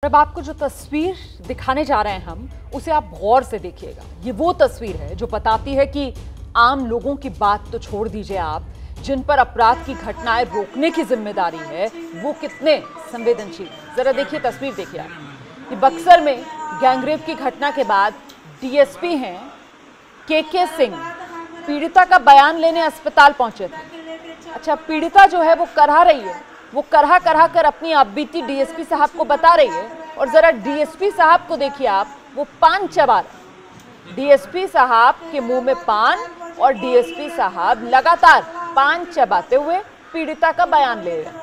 अब आपको जो तस्वीर दिखाने जा रहे हैं हम, उसे आप गौर से देखिएगा। ये वो तस्वीर है जो बताती है कि आम लोगों की बात तो छोड़ दीजिए आप, जिन पर अपराध की घटनाएं रोकने की जिम्मेदारी है वो कितने संवेदनशील। जरा देखिए, तस्वीर देखिए आप। ये बक्सर में गैंगरेप की घटना के बाद डीएसपी हैं के सिंह पीड़िता का बयान लेने अस्पताल पहुंचे थे। अच्छा, पीड़िता जो है वो करहा रही है, वो करहा कर अपनी आपबीती डीएसपी साहब को बता रही है। और जरा डीएसपी साहब को देखिए आप, वो पान चबा रहे। डीएसपी साहब के मुंह में पान और डीएसपी साहब लगातार पान चबाते हुए पीड़िता का बयान ले रहे हैं।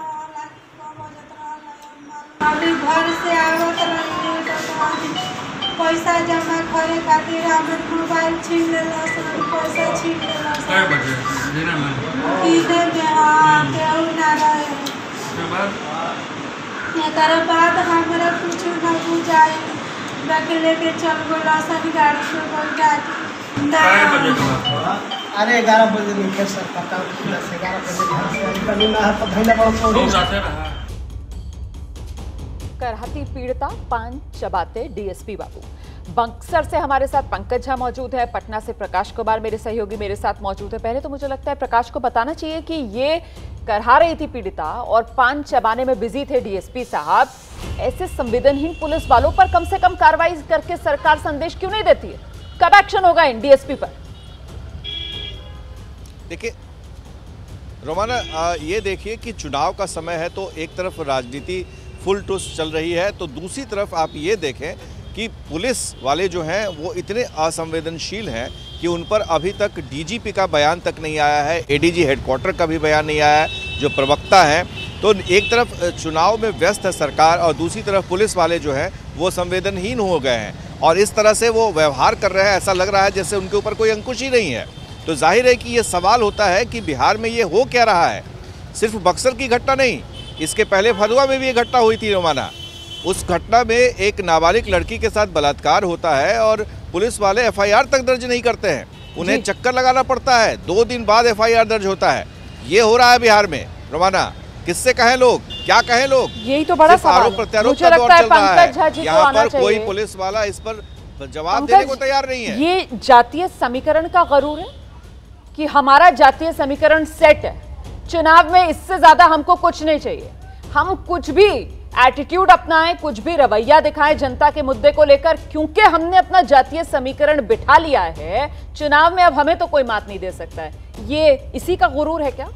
घर से आवत पैसा जमा करे खातिर हमर मोबाइल छीन लेलस, पैसा छीन लेलस। काय बजे देना मन किने में हां केहू ना रहे। एकर बाद हमरा कुछ न बुझाई, बाकी लेके चल गोला सन गाड़ी से बैठा के। काय बजे का अरे 11 बजे निकल सकता था, 10 11 बजे घर से निकलना है तो भैया बहुत लोग जाते रहा। करहती पीड़िता पान चबाते डीएसपी बाबू। बक्सर से हमारे साथ पंकज झा मौजूद है, पटना से प्रकाश कुमार मेरे सहयोगी मेरे साथ मौजूद है। पहले तो मुझे लगता है प्रकाश को बताना चाहिए कि ये करहा रही थी पीड़िता और पान चबाने में बिजी थे डीएसपी साहब। ऐसे संवेदनहीन पुलिस वालों पर कम से कम कार्रवाई करके सरकार संदेश क्यों नहीं देती है? कब एक्शन होगा इन डीएसपी पर? देखिए रोमाना, ये देखिए कि चुनाव का समय है तो एक तरफ राजनीति फुल टूस चल रही है, तो दूसरी तरफ आप ये देखें कि पुलिस वाले जो हैं वो इतने असंवेदनशील हैं कि उन पर अभी तक डीजीपी का बयान तक नहीं आया है, एडीजी हेडक्वार्टर का भी बयान नहीं आया है, जो प्रवक्ता हैं। तो एक तरफ चुनाव में व्यस्त है सरकार और दूसरी तरफ पुलिस वाले जो हैं वो संवेदनहीन हो गए हैं और इस तरह से वो व्यवहार कर रहे हैं, ऐसा लग रहा है जैसे उनके ऊपर कोई अंकुश ही नहीं है। तो जाहिर है कि ये सवाल होता है कि बिहार में ये हो क्या रहा है। सिर्फ बक्सर की घटना नहीं, इसके पहले फदुआ में भी ये घटना हुई थी रोमाना। उस घटना में एक नाबालिग लड़की के साथ बलात्कार होता है और पुलिस वाले एफआईआर तक दर्ज नहीं करते हैं, उन्हें चक्कर लगाना पड़ता है, 2 दिन बाद एफआईआर दर्ज होता है। ये हो रहा है बिहार में रोमाना। किससे कहें लोग, क्या कहें लोग? यही तो बड़ा सवाल आरोप प्रत्यारोप का दौर चल रहा है। यहाँ पर कोई पुलिस वाला इस पर जवाब देने को तैयार नहीं है। ये जातीय समीकरण का गरूर है कि हमारा जातीय समीकरण सेट है, चुनाव में इससे ज्यादा हमको कुछ नहीं चाहिए। हम कुछ भी एटीट्यूड अपनाएं, कुछ भी रवैया दिखाएं जनता के मुद्दे को लेकर, क्योंकि हमने अपना जातीय समीकरण बिठा लिया है, चुनाव में अब हमें तो कोई मात नहीं दे सकता है। ये इसी का गुरूर है क्या?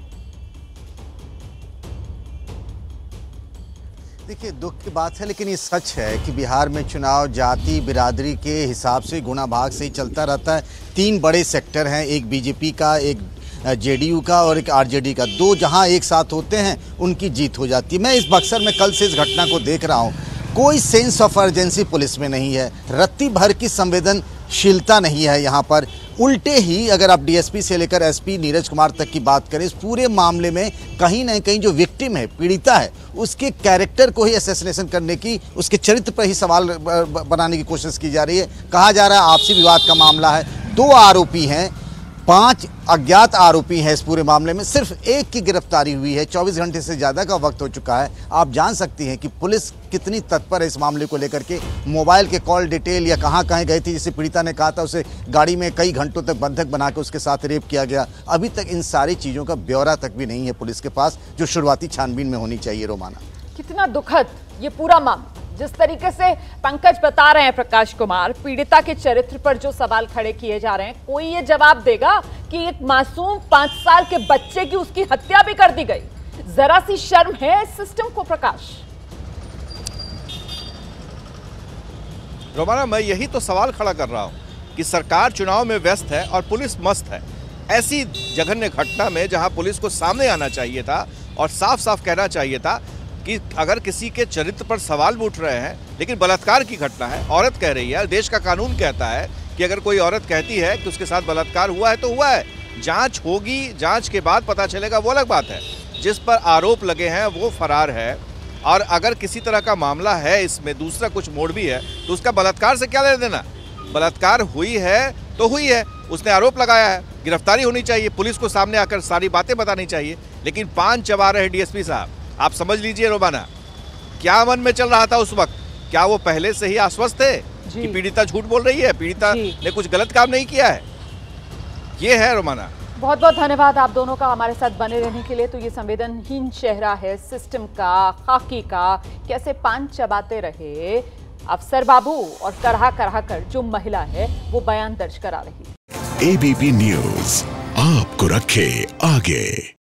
देखिए, दुख की बात है लेकिन ये सच है कि बिहार में चुनाव जाति बिरादरी के हिसाब से गुणा भाग से ही चलता रहता है। 3 बड़े सेक्टर हैं, एक बीजेपी का, एक जेडीयू का और एक आरजेडी का। 2 जहां एक साथ होते हैं उनकी जीत हो जाती है। मैं इस बक्सर में कल से इस घटना को देख रहा हूं, कोई सेंस ऑफ अर्जेंसी पुलिस में नहीं है, रत्ती भर की संवेदनशीलता नहीं है यहाँ पर। उल्टे ही अगर आप डीएसपी से लेकर एसपी नीरज कुमार तक की बात करें, इस पूरे मामले में कहीं ना कहीं जो विक्टिम है, पीड़िता है, उसके कैरेक्टर को ही असैसिनेशन करने की, उसके चरित्र पर ही सवाल बनाने की कोशिश की जा रही है। कहा जा रहा है आपसी विवाद का मामला है, 2 आरोपी हैं, 5 अज्ञात आरोपी हैं इस पूरे मामले में, सिर्फ एक की गिरफ्तारी हुई है। 24 घंटे से ज़्यादा का वक्त हो चुका है। आप जान सकती हैं कि पुलिस कितनी तत्पर है इस मामले को लेकर के। मोबाइल के कॉल डिटेल या कहाँ गई थी, जैसे पीड़िता ने कहा था, उसे गाड़ी में कई घंटों तक बंधक बना के उसके साथ रेप किया गया। अभी तक इन सारी चीज़ों का ब्यौरा तक भी नहीं है पुलिस के पास, जो शुरुआती छानबीन में होनी चाहिए। रोमाना, कितना दुखद ये पूरा मामला। जिस तरीके से पंकज बता रहे हैं प्रकाश कुमार, पीड़िता के चरित्र पर जो सवाल खड़े किए जा रहे हैं, कोई ये जवाब देगा कि एक मासूम 5 साल के बच्चे की उसकी हत्या भी कर दी गई? जरा सी शर्म है इस सिस्टम को प्रकाश? रोमाना, मैं यही तो सवाल खड़ा कर रहा हूं कि सरकार चुनाव में व्यस्त है और पुलिस मस्त है। ऐसी जघन्य घटना में जहां पुलिस को सामने आना चाहिए था और साफ साफ कहना चाहिए था कि अगर किसी के चरित्र पर सवाल उठ रहे हैं, लेकिन बलात्कार की घटना है, औरत कह रही है, देश का कानून कहता है कि अगर कोई औरत कहती है कि उसके साथ बलात्कार हुआ है तो हुआ है, जांच होगी, जांच के बाद पता चलेगा, वो अलग बात है। जिस पर आरोप लगे हैं वो फरार है और अगर किसी तरह का मामला है, इसमें दूसरा कुछ मोड़ भी है, तो उसका बलात्कार से क्या लेना देना? बलात्कार हुई है तो हुई है, उसने आरोप लगाया है, गिरफ्तारी होनी चाहिए, पुलिस को सामने आकर सारी बातें बतानी चाहिए। लेकिन पान चबा रहे डीएसपी साहब, आप समझ लीजिए रोमाना क्या मन में चल रहा था उस वक्त। क्या वो पहले से ही आश्वस्त थे जी। कि पीड़िता झूठ बोल रही है, पीड़िता जी। ने कुछ गलत काम नहीं किया है? ये है रोमाना। बहुत बहुत धन्यवाद आप दोनों का हमारे साथ बने रहने के लिए। तो ये संवेदनहीन चेहरा है सिस्टम का, खाकी का, कैसे पान चबाते रहे अफसर बाबू और करहा कर जो महिला है वो बयान दर्ज करा रही है। ABP न्यूज आपको रखे आगे।